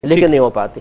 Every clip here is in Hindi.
लेकिन नहीं हो पाती।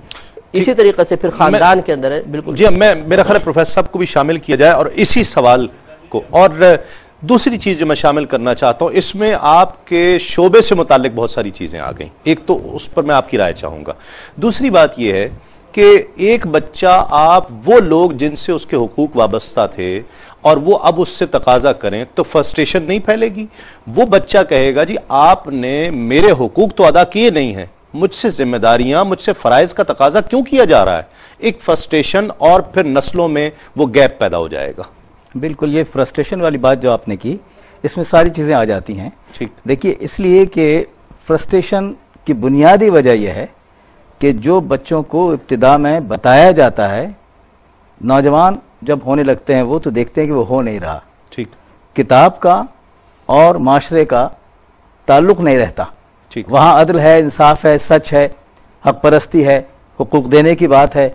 इसी तरीके से फिर खानदान के अंदर है। बिल्कुल जी, मैं मेरा ख्याल है प्रोफेसर साहब को भी शामिल किया जाए और इसी सवाल को। और दूसरी चीज जो मैं शामिल करना चाहता हूं, इसमें आपके शोबे से मुतालिक बहुत सारी चीजें आ गई। एक तो उस पर मैं आपकी राय चाहूंगा। दूसरी बात यह है कि एक बच्चा, आप वो लोग जिनसे उसके हुकूक वाबस्ता थे और वो अब उससे तकाजा करें तो फ्रस्ट्रेशन नहीं फैलेगी। वो बच्चा कहेगा जी आपने मेरे हुकूक तो अदा किए नहीं हैं, मुझसे जिम्मेदारियां, मुझसे फराइज का तकाजा क्यों किया जा रहा है। एक फ्रस्ट्रेशन और फिर नस्लों में वो गैप पैदा हो जाएगा। बिल्कुल, ये फ्रस्ट्रेशन वाली बात जो आपने की, इसमें सारी चीज़ें आ जाती हैं। ठीक, देखिए, इसलिए कि फ्रस्ट्रेशन की बुनियादी वजह यह है कि जो बच्चों को इब्तिदा में बताया जाता है, नौजवान जब होने लगते हैं वो तो देखते हैं कि वो हो नहीं रहा। ठीक, किताब का और माशरे का ताल्लुक नहीं रहता। ठीक, वहाँ अदल है, इंसाफ है, सच है, हक परस्ती है, हुकूक देने की बात है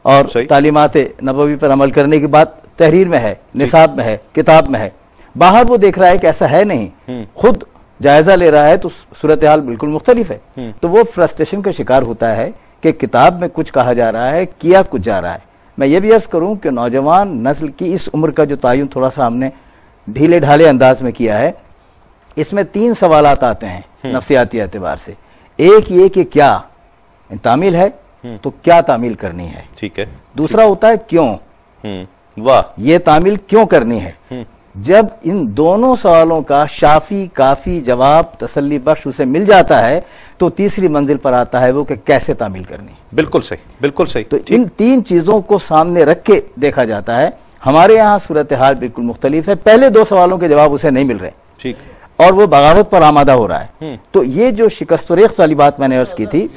और तालीमात नबवी पर अमल करने की बात तहरीर में है, निसाब में है, किताब में है। बाहर वो देख रहा है कि ऐसा है नहीं, खुद जायजा ले रहा है तो सूरत हाल बिल्कुल मुख्तलिफ है। तो वो फ्रस्ट्रेशन का शिकार होता है कि किताब में कुछ कहा जा रहा है, किया कुछ जा रहा है। मैं ये भी अर्ज करूं कि नौजवान नस्ल की इस उम्र का जो तायुन थोड़ा सा हमने ढीले ढाले अंदाज में किया है, इसमें 3 सवालात आते हैं नफ्सियाती एतबार से। एक ये कि क्या तामील है तो क्या तामील करनी है। ठीक है। दूसरा होता है क्यों, वाह, ये तामील क्यों करनी है। जब इन दोनों सवालों का शाफी काफी जवाब तसल्ली बख्श उसे मिल जाता है तो तीसरी मंजिल पर आता है वो कि कैसे तामील करनी है। बिल्कुल सही, बिल्कुल सही। तो इन 3 चीजों को सामने रख के देखा जाता है। हमारे यहाँ सूरत हाल बिल्कुल मुख्तलिफ है। पहले 2 सवालों के जवाब उसे नहीं मिल रहे, ठीक, और वो बगावत पर आमादा हो रहा है। तो ये जो शिकस्त वाली बात मैंने अर्ज की थी,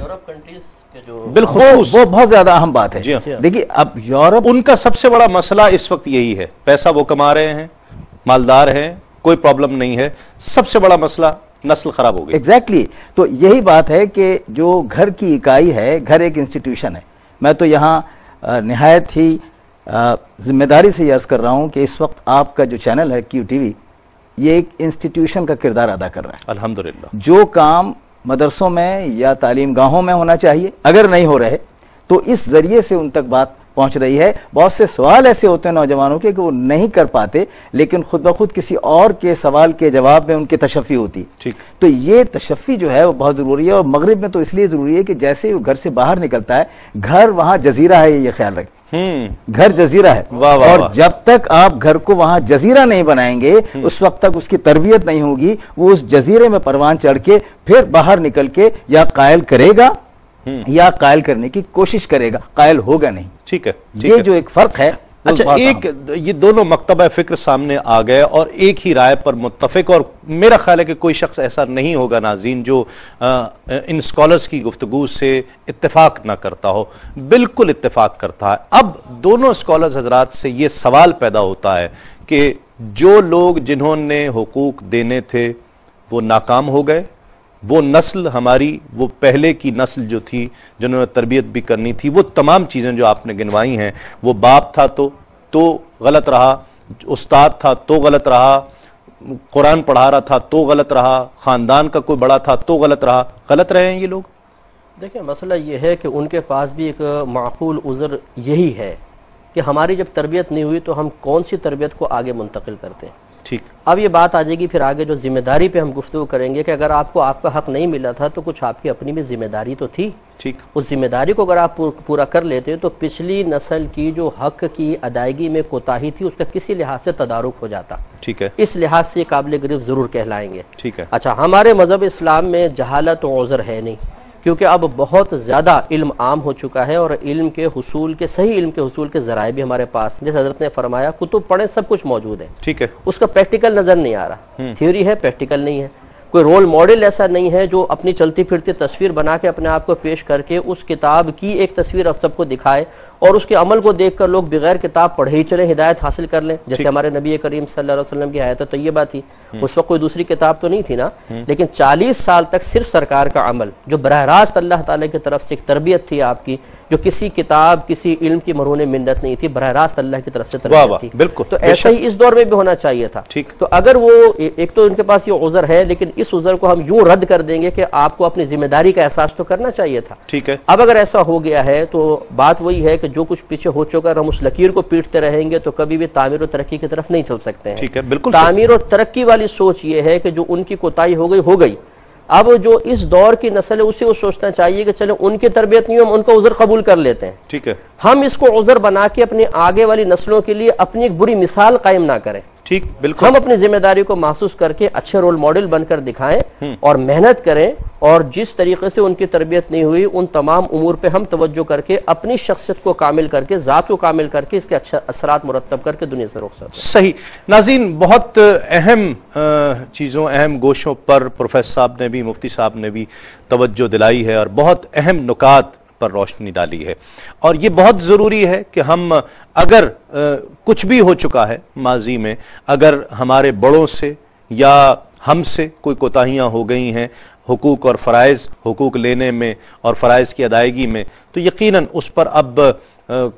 बिल्कुल वो बहुत ज्यादा अहम बात है। देखिए, अब यूरोप, उनका सबसे बड़ा मसला इस वक्त यही है, पैसा वो कमा रहे हैं, मालदार हैं, कोई प्रॉब्लम नहीं है, सबसे बड़ा मसला नस्ल खराब हो गई। एग्जैक्टली। तो यही बात है कि जो घर की इकाई है, घर एक इंस्टीट्यूशन है। मैं तो यहाँ निहायत ही जिम्मेदारी से अर्ज कर रहा हूँ कि इस वक्त आपका जो चैनल है QTV, ये एक इंस्टीट्यूशन का किरदार अदा कर रहा है। अल्हम्दुलिल्लाह। जो काम मदरसों में या तालीम गाहों में होना चाहिए, अगर नहीं हो रहे तो इस जरिए से उन तक बात पहुंच रही है। बहुत से सवाल ऐसे होते हैं नौजवानों के कि वो नहीं कर पाते, लेकिन खुद ब खुद किसी और के सवाल के जवाब में उनकी तशफ़ी होती। ठीक। तो ये तशफ़ी जो है वो बहुत ज़रूरी है। और मगरिब में तो इसलिए ज़रूरी है कि जैसे ही वो घर से बाहर निकलता है, घर वहाँ जजीरा है, ये ख्याल रखें, घर जजीरा है। वाह वाह, और जब तक आप घर को वहां जजीरा नहीं बनाएंगे, उस वक्त तक उसकी तरबियत नहीं होगी। वो उस जजीरे में परवान चढ़ के फिर बाहर निकल के या कायल करेगा या कायल करने की कोशिश करेगा, कायल होगा नहीं। ठीक है, ये जो एक फर्क है। अच्छा, ये दोनों मकतबा फिक्र सामने आ गए और एक ही राय पर मुत्तफिक। और मेरा ख्याल है कि कोई शख्स ऐसा नहीं होगा नाज़रीन जो इन स्कॉलर्स की गुफ्तगू से इत्तेफाक ना करता हो, बिल्कुल इत्तेफाक करता है। अब दोनों स्कॉलर्स हजरात से ये सवाल पैदा होता है कि जो लोग जिन्होंने हुकूक देने थे वो नाकाम हो गए, वो नस्ल हमारी, वो पहले की नस्ल जो थी जिन्होंने तरबियत भी करनी थी, वो तमाम चीज़ें जो आपने गिनवाई हैं, वो बाप था तो गलत रहा, उस्ताद था तो गलत रहा, कुरान पढ़ा रहा था तो गलत रहा, ख़ानदान का कोई बड़ा था तो गलत रहा। गलत रहे हैं ये लोग। देखिए, मसला ये है कि उनके पास भी एक माकूल उज़र यही है कि हमारी जब तरबियत नहीं हुई तो हम कौन सी तरबियत को आगे मुंतकिल करते हैं। ठीक। अब ये बात आ जाएगी फिर आगे जो जिम्मेदारी पे हम गुफ्तगू करेंगे कि अगर आपको आपका हक नहीं मिला था तो कुछ आपकी अपनी भी जिम्मेदारी तो थी। ठीक। उस जिम्मेदारी को अगर आप पूरा कर लेते तो पिछली नस्ल की जो हक की अदायगी में कोताही थी उसका किसी लिहाज से तदारुक हो जाता। ठीक है। इस लिहाज से काबिल गिरफ्त जरूर कहलाएंगे। ठीक है। अच्छा, हमारे मजहब इस्लाम में जहालत और उज़र है नहीं, क्योंकि अब बहुत ज़्यादा इल्म आम हो चुका है और इल्म के हुसूल के, सही इल्म के हुसूल के ज़राए भी हमारे पास, जैसे हज़रत ने फरमाया, कुतुब पढ़े सब कुछ मौजूद है। ठीक है। उसका प्रैक्टिकल नज़र नहीं आ रहा, थ्योरी है प्रैक्टिकल नहीं है। कोई रोल मॉडल ऐसा नहीं है जो अपनी चलती फिरती तस्वीर बना के अपने आप को पेश करके उस किताब की एक तस्वीर अब सबको दिखाए और उसके अमल को देखकर लोग बगैर किताब पढ़े ही चले हिदायत हासिल कर लें। जैसे हमारे नबी करीम सल्लल्लाहु अलैहि वसल्लम की आयत तय्यबा थी, उस वक्त कोई दूसरी किताब तो नहीं थी ना, लेकिन 40 साल तक सिर्फ सरकार का अमल जो बराह रास्त अल्लाह ताला की तरफ से एक तरबियत थी आपकी, जो किसी किताब किसी इल्म की मरहून मिन्नत नहीं थी, बराह रास्त अल्लाह की तरफ से तरबियत थी। बिल्कुल। तो ऐसा ही इस दौर में भी होना चाहिए था। ठीक। तो अगर वो एक तो उनके पास ये उज़र है, लेकिन इस उज़र को हम यूं रद्द कर देंगे कि आपको अपनी जिम्मेदारी का एहसास तो करना चाहिए था। ठीक है। अब अगर ऐसा हो गया है तो बात वही है कि जो कुछ पीछे हो चुका है, हम उस लकीर को पीटते रहेंगे तो कभी भी तामीर और तरक्की की तरफ नहीं चल सकते हैं। ठीक है, बिल्कुल। तामीर और तरक्की वाली सोच ये है कि जो उनकी कोताही हो गई। अब जो इस दौर की नस्ल है उसे वो सोचना चाहिए कि चलो उनकी तरबियत नहीं, हम उनका उज़र कबूल कर लेते हैं। ठीक है। हम इसको उज़र बना के अपनी आगे वाली नस्लों के लिए अपनी एक बुरी मिसाल कायम ना करें। ठीक, बिल्कुल। हम अपनी जिम्मेदारी को महसूस करके अच्छे रोल मॉडल बनकर दिखाएं और मेहनत करें, और जिस तरीके से उनकी तरबियत नहीं हुई उन तमाम उमूर पे हम तवज्जो करके अपनी शख्सियत को कामिल करके, ज़ात को कामिल करके इसके अच्छे असरात मुरत्तब करके दुनिया से रुखसत। सही। नाज़रीन, बहुत अहम चीज़ों, अहम गोशों पर प्रोफेसर साहब ने भी, मुफ्ती साहब ने भी तवज्जो दिलाई है और बहुत अहम नुकात पर रोशनी डाली है। और ये बहुत ज़रूरी है कि हम अगर कुछ भी हो चुका है माजी में, अगर हमारे बड़ों से या हमसे कोई कोताहियाँ हो गई हैं हुकूक और फ़राइज़, हुकूक लेने में और फ़राइज़ की अदायगी में, तो यकीनन उस पर अब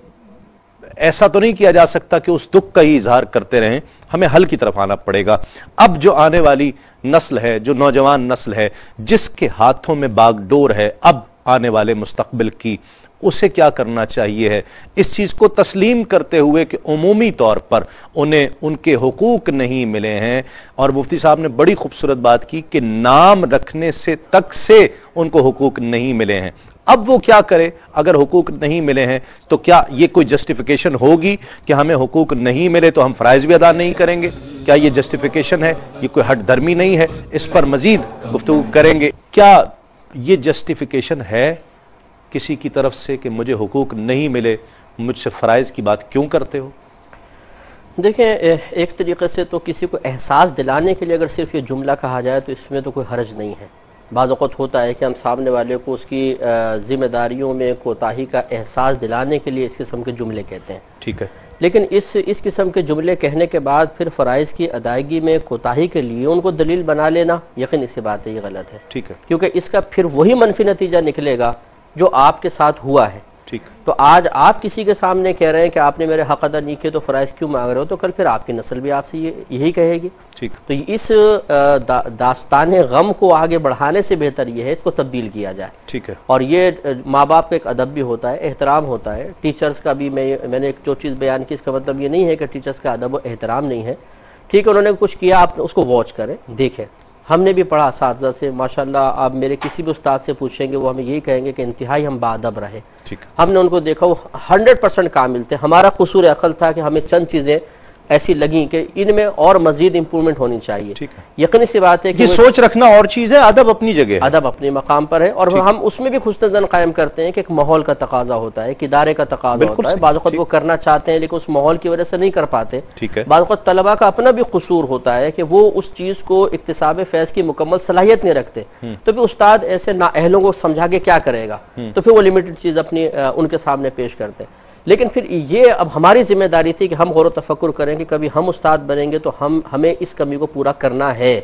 ऐसा तो नहीं किया जा सकता कि उस दुख का ही इजहार करते रहें, हमें हल की तरफ आना पड़ेगा। अब जो आने वाली नस्ल है, जो नौजवान नस्ल है, जिसके हाथों में बागडोर है अब आने वाले मुस्तकबिल की, उसे क्या करना चाहिए है, इस चीज़ को तस्लीम करते हुए कि उमूमी तौर पर उन्हें उनके हुकूक नहीं मिले हैं। और मुफ्ती साहब ने बड़ी खूबसूरत बात की कि नाम रखने से तक से उनको हुकूक नहीं मिले हैं। अब वो क्या करे, अगर हुकूक नहीं मिले हैं तो क्या ये कोई जस्टिफिकेशन होगी कि हमें हुकूक नहीं मिले तो हम फ़राइज़ भी अदा नहीं करेंगे? क्या ये जस्टिफिकेशन है? ये कोई हट धर्मी नहीं है? इस पर मजीद गुफ्तगू करेंगे। क्या ये जस्टिफिकेशन है किसी की तरफ से कि मुझे हुकूक नहीं मिले, मुझसे फ़राइज़ की बात क्यों करते हो? देखें, एक तरीके से तो किसी को एहसास दिलाने के लिए अगर सिर्फ ये जुमला कहा जाए तो इसमें तो कोई हर्ज नहीं है। बाज़ औक़ात होता है कि हम सामने वाले को उसकी जिम्मेदारियों में कोताही का एहसास दिलाने के लिए इस किस्म के जुमले कहते हैं। ठीक है। लेकिन इस किस्म के जुमले कहने के बाद फिर फ़राइज़ की अदायगी में कोताही के लिए उनको दलील बना लेना यकीन सी बात है, ये गलत है। ठीक है। क्योंकि इसका फिर वही मनफी नतीजा निकलेगा जो आपके साथ हुआ है। ठीक। तो आज आप किसी के सामने कह रहे हैं कि आपने मेरे हक अदा नहीं किए तो फ़राइज़ क्यों मांग रहे हो, तो कल फिर आपकी नस्ल भी आपसे यही कहेगी। ठीक। तो इस दास्ताने गम को आगे बढ़ाने से बेहतर ये है इसको तब्दील किया जाए। ठीक है। और ये माँ बाप का एक अदब भी होता है, एहतराम होता है, टीचर्स का भी। मैंने जो चीज़ बयान की इसका मतलब ये नहीं है कि टीचर्स का अदब और एहतराम नहीं है। ठीक है, उन्होंने कुछ किया, आप उसको वॉच करें, देखें। हमने भी पढ़ा असातिज़ा से, माशाल्लाह आप मेरे किसी भी उस्ताद से पूछेंगे वो हमें यही कहेंगे कि इंतहाई हम बाअदब रहे। ठीक। हमने उनको देखा, वो 100% कामिल थे। हमारा कसूर अक़ल था कि हमें चंद चीज़ें ऐसी लगी कि इनमें और मजीद इंप्रूवमेंट होनी चाहिए। ठीक है। यकीनी सी बात है कि ये सोच रखना और चीज़ है, अदब अपनी जगह है, अदब अपने मकाम पर है। और हम उसमें भी खुस्न कायम करते हैं कि एक माहौल का तकाजा होता है, एक इदारे का तकाजा होता है। बाज़ वक़्त वो करना चाहते हैं लेकिन उस माहौल की वजह से नहीं कर पाते। ठीक है। बाज़ वक़्त तलबा का अपना भी कसूर होता है कि वो उस चीज़ को इक्तिसाब फैज़ की मुकम्मल सलाहियत नहीं रखते, तो फिर उस्ताद ऐसे नाअहलों को समझा के क्या करेगा, तो फिर वो लिमिटेड चीज़ अपनी उनके सामने पेश करते हैं। लेकिन फिर ये अब हमारी जिम्मेदारी थी कि हम गौर तफक्कुर करें कि कभी हम उस्ताद बनेंगे तो हमें इस कमी को पूरा करना है।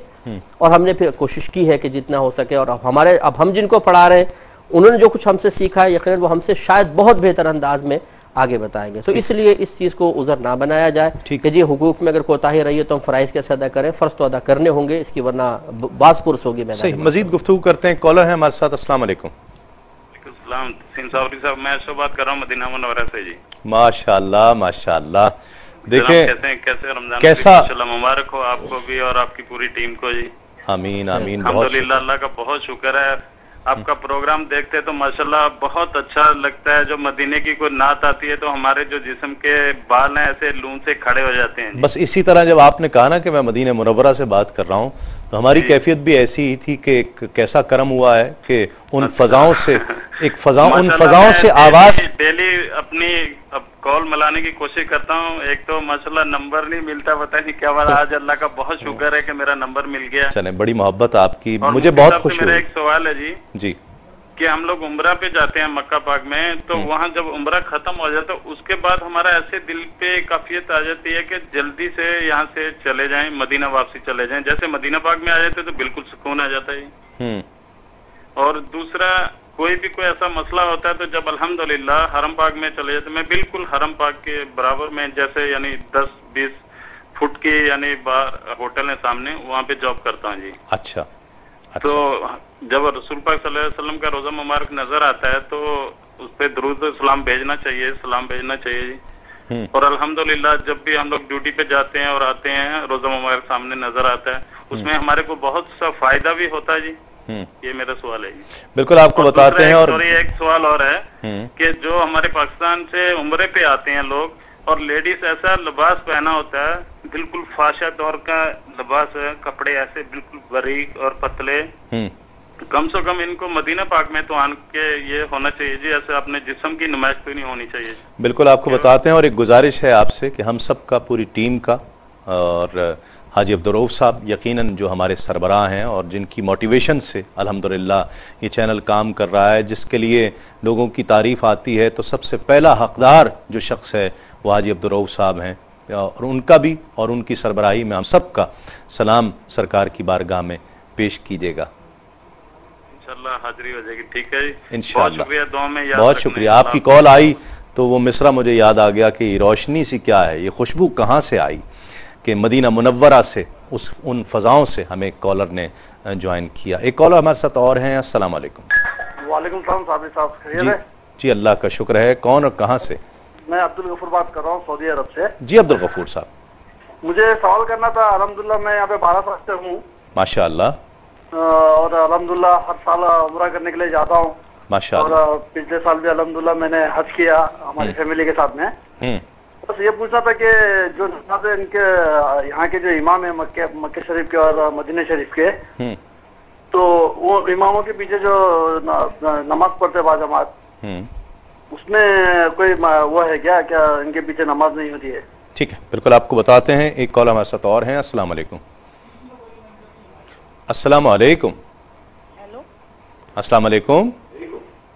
और हमने फिर कोशिश की है कि जितना हो सके। और अब हम जिनको पढ़ा रहे हैं उन्होंने जो कुछ हमसे सीखा है यकीनन वो हमसे शायद बहुत बेहतर अंदाज में आगे बताएंगे। तो इसलिए इस चीज़ को उज़र ना बनाया जाए कि जी हुकूक में अगर कोताही रही है तो हम फ़राइज़ कैसे अदा करें, फ़र्ज़ तो अदा करने होंगे, इसकी वरना बास पुरस होगी। सही। मज़ीद गुफ्तगू करते हैं। कॉलर है हमारे साथ। अस्सलाम वालेकुम। साहब, मैं ऐसे बात कर रहा हूँ मदीना मुनव्वरा से जी। माशाअल्लाह माशाअल्लाह। देखें कैसे रमजान कैसा मुबारक हो आपको भी और आपकी पूरी टीम को जी। आमीन आमीन। अल्हम्दुलिल्लाह, अल्लाह का बहुत शुक्र है। आपका प्रोग्राम देखते तो माशाल्लाह बहुत अच्छा लगता है। जो मदीने की कोई नात आती है तो हमारे जो जिस्म के बाल हैं ऐसे लून से खड़े हो जाते हैं। बस इसी तरह जब आपने कहा ना कि मैं मदीना मुनव्वरा से बात कर रहा हूँ तो हमारी कैफियत भी ऐसी ही थी कि कैसा करम हुआ है कि उन फजाओं से उन फजाओं से आवाज डेली अपनी कॉल मिलाने की कोशिश करता हूँ। एक तो माशाल्लाह नंबर नहीं मिलता, पता नहीं क्या बात। आज अल्लाह का बहुत शुक्र है कि मेरा नंबर मिल गया। चले, बड़ी मोहब्बत आपकी, मुझे बहुत खुशी हुई। मेरा एक सवाल है जी कि हम लोग उम्रा पे जाते हैं मक्का पाक में, तो वहाँ जब उम्रा खत्म हो जाता है उसके बाद हमारा ऐसे दिल पे काफियत आ जाती है कि जल्दी से यहाँ से चले जाएं, मदीना वापसी चले जाएं। जैसे मदीना पाक में आ जाते तो बिल्कुल सुकून आ जाता है। और दूसरा, कोई ऐसा मसला होता है तो जब अल्हम्दुलिल्लाह हरम पाक में चले जाते, मैं बिल्कुल हरम पाक के बराबर में, जैसे यानी 10-20 फुट के यानी होटल है सामने, वहाँ पे जॉब करता हूँ जी। अच्छा। तो जब रसूल पाक सल्लल्लाहु अलैहि वसल्लम का रोजा मुबारक नजर आता है तो उस पे दुरूद सलाम भेजना चाहिए, सलाम भेजना चाहिए जी। और अल्हम्दुलिल्लाह जब भी हम लोग ड्यूटी पे जाते हैं और आते हैं, रोजा मुबारक सामने नजर आता है, उसमें हमारे को बहुत सा फायदा भी होता है जी। ये मेरा सवाल है जी। बिल्कुल आपको बताते हैं। और एक सवाल और है कि जो हमारे पाकिस्तान से उम्रे पे आते हैं लोग और लेडीज ऐसा लिबास पहना होता है, बिल्कुल फाशा दौर का लिबास है, कपड़े ऐसे बिल्कुल बारीक और पतले, कम से कम इनको मदीना पाक में तो आन के ये होना चाहिए जी, ऐसे अपने जिस्म की नुमाइश तो नहीं होनी चाहिए। बिल्कुल आपको बताते हैं। और एक गुजारिश है आपसे कि हम सब का, पूरी टीम का, और हाजी अब्दुल रऊफ साहब यकीनन जो हमारे सरबराह हैं और जिनकी मोटिवेशन से अल्हम्दुलिल्लाह ये चैनल काम कर रहा है, जिसके लिए लोगों की तारीफ आती है, तो सबसे पहला हकदार जो शख्स है वो हाजी अब्दुल रऊफ साहब हैं। और उनका भी और उनकी सरबराही में हम सब का सलाम सरकार की बारगाह में पेश कीजिएगा। इंशाअल्लाह हाजिरी हो जाएगी। ठीक है जी, इंशाअल्लाह। शुक्रिया, दुआ में याद बहुत शुक्रिया। आपकी कॉल आई तो वो मिसरा मुझे याद आ गया कि रोशनी सी क्या है, ये खुशबू कहाँ से आई, कि मदीना मुनव्वरा से, उन फजाओं से हमें कॉलर ने ज्वाइन किया। एक कॉलर हमारे साथ और हैं। अस्सलाम वालेकुम। वालेकुम सलाम साबिर साहब, खैरियत है? जी अल्लाह का शुक्र है। कौन और कहाँ से? मैं अब्दुल गफूर बात कर रहा हूँ, सऊदी अरब से। जी अब्दुल गफूर साहब, मुझे सवाल करना था। अल्हम्दुलिल्लाह मैं यहाँ पे 12 साल से हूँ माशाअल्लाह, और अल्हम्दुलिल्लाह हर साल उम्रा करने के लिए जाता हूँ माशाअल्लाह। और पिछले साल भी अल्हम्दुलिल्लाह मैंने हज किया हमारी फैमिली के साथ में। बस ये पूछना था कि जो इनके यहाँ के जो इमाम है मक्के शरीफ के और मदीना शरीफ के, तो वो इमामों के पीछे जो नमाज पढ़ते बाजमात, उसमें कोई वो है क्या इनके पीछे नमाज नहीं होती है? ठीक है, बिल्कुल आपको बताते हैं। एक कॉल हमारे साथ और हैं। अस्सलाम वालेकुम। अस्सलाम वालेकुम। हेलो, अस्सलाम वालेकुम।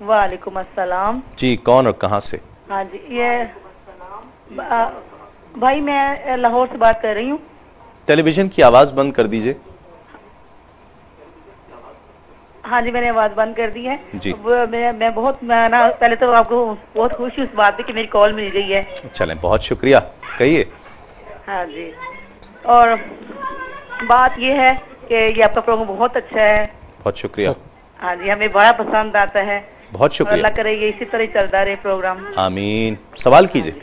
वालेकुम अस्सलाम जी, कौन और कहाँ से? हाँ जी, ये भाई मैं लाहौर से बात कर रही हूँ। टेलीविजन की आवाज बंद कर दीजिए। हाँ जी, मैंने आवाज बंद कर दी है जी। मैं बहुत ना पहले तो आपको बहुत खुशी उस बात पे कि मेरी कॉल मिल गई है। चलें, बहुत शुक्रिया, कहिए। हाँ जी, और बात ये है कि ये आपका प्रोग्राम बहुत अच्छा है। बहुत शुक्रिया। हाँ जी, हमें बड़ा पसंद आता है। बहुत शुक्रिया। अल्लाह करे ये इसी तरह चलता रहे प्रोग्राम। आमीन। सवाल कीजिए।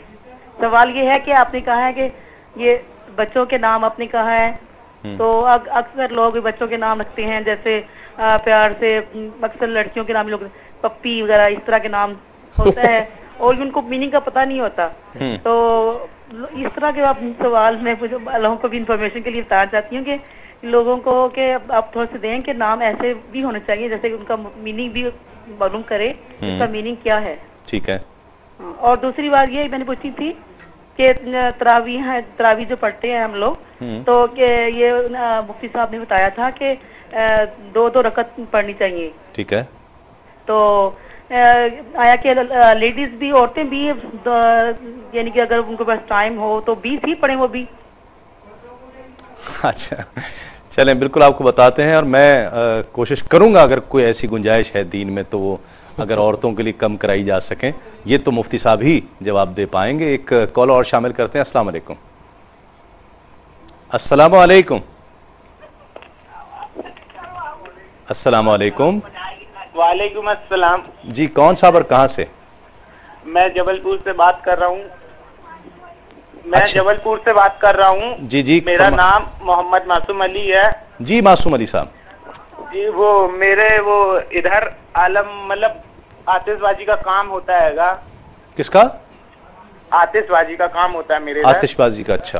सवाल ये है कि आपने कहा है कि ये बच्चों के नाम आपने कहा है, तो अक्सर लोग बच्चों के नाम रखते हैं, जैसे प्यार से अक्सर लड़कियों के नाम लोग पप्पी वगैरह इस तरह के नाम होता है और उनको मीनिंग का पता नहीं होता। तो इस तरह के आप सवाल में लोगों को भी इंफॉर्मेशन के लिए बताना चाहती हूँ कि लोगों को कि आप थोड़ा सा दें कि नाम ऐसे भी होने चाहिए जैसे उनका मीनिंग भी मालूम करे, इसका मीनिंग क्या है। ठीक है। और दूसरी बात ये मैंने पूछी थी कि तरावी जो पढ़ते हैं हम लोग, तो ये मुफ्ती साहब ने बताया था कि 2-2 रकत पढ़नी चाहिए। ठीक है। तो आया कि लेडीज भी, औरतें भी, यानी कि अगर उनके पास टाइम हो तो 20 ही पढ़े वो भी। अच्छा, चलें, बिल्कुल आपको बताते हैं। और मैं कोशिश करूंगा अगर कोई ऐसी गुंजाइश है दीन में तो वो अगर औरतों के लिए कम कराई जा सके, ये तो मुफ्ती साहब ही जवाब दे पाएंगे। एक कॉल और शामिल करते हैं। अस्सलाम वालेकुम। अस्सलाम वालेकुम। अस्सलाम वालेकुम। वालेकुम अस्सलाम। जी, कौन साहब और कहाँ से? मैं जबलपुर से बात कर रहा हूँ। अच्छा। जबलपुर से बात कर रहा हूँ। जी जी। मेरा नाम मोहम्मद मासूम अली है। जी मासूम अली साहब जी, वो मेरे इधर आलम मतलब आतिशबाजी का काम होता हैगा। किसका? आतिशबाजी का काम होता है मेरे इधर। आतिशबाजी का। अच्छा,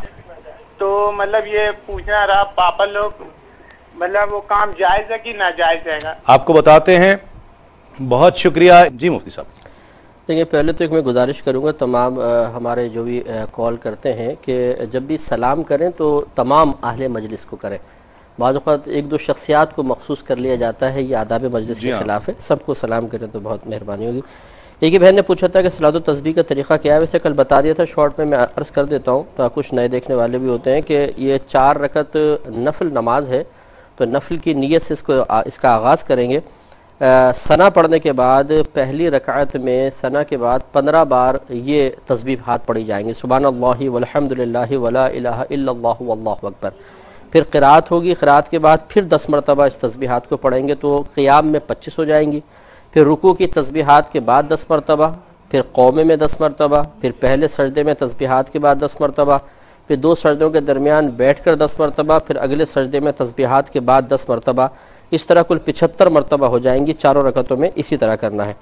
तो मतलब ये पूछना रहा पापा लोग, मतलब वो काम जायज है कि नाजायज है? आपको बताते हैं। बहुत शुक्रिया। जी मुफ्ती साहब। देखिए, पहले तो एक मैं गुजारिश करूंगा तमाम हमारे जो भी कॉल करते हैं कि जब भी सलाम करें तो तमाम अहले मजलिस को करें। बाज़ औक़ात 1-2 शख्सियात को मखसूस कर लिया जाता है, ये आदाब मजलिस के खिलाफ है। सबको सलाम करें तो बहुत मेहरबानी होगी। एक ही बहन ने पूछा था कि सलात व तस्बीह का तरीक़ा क्या है। वैसे कल बता दिया था शॉर्ट में, मैं अर्ज़ कर देता हूँ तो कुछ नए देखने वाले भी होते हैं कि ये 4 रकत नफल नमाज है। तो नफल की नीयत से इसका आगाज़ करेंगे। सना पढ़ने के बाद पहली रकात में सना के बाद 15 बार ये तस्बीह हाथ पढ़ी जाएंगी, सुभान अल्लाहि वल्हम्दुलिल्लाहि वला इलाहा इल्लल्लाहु वल्लाहु अकबर। फिर क़िरात होगी, क़िरात के बाद फिर 10 मरतबा इस तस्बीहात को पढ़ेंगे तो क़ियाम में 25 हो जाएंगी। फिर रुकू की तस्बीहात के बाद 10 मरतबा, फिर कौमे में 10 मरतबा, फिर पहले सजदे में तस्बीहात के बाद 10 मरतबा, फिर 2 सजदों के दरमियान बैठकर 10 मरतबा, फिर अगले सजदे में तस्बीहात के बाद 10 मरतबा। इस तरह कुल 75 मरतबा हो जाएंगी चारों रकतों में। इसी तरह करना है।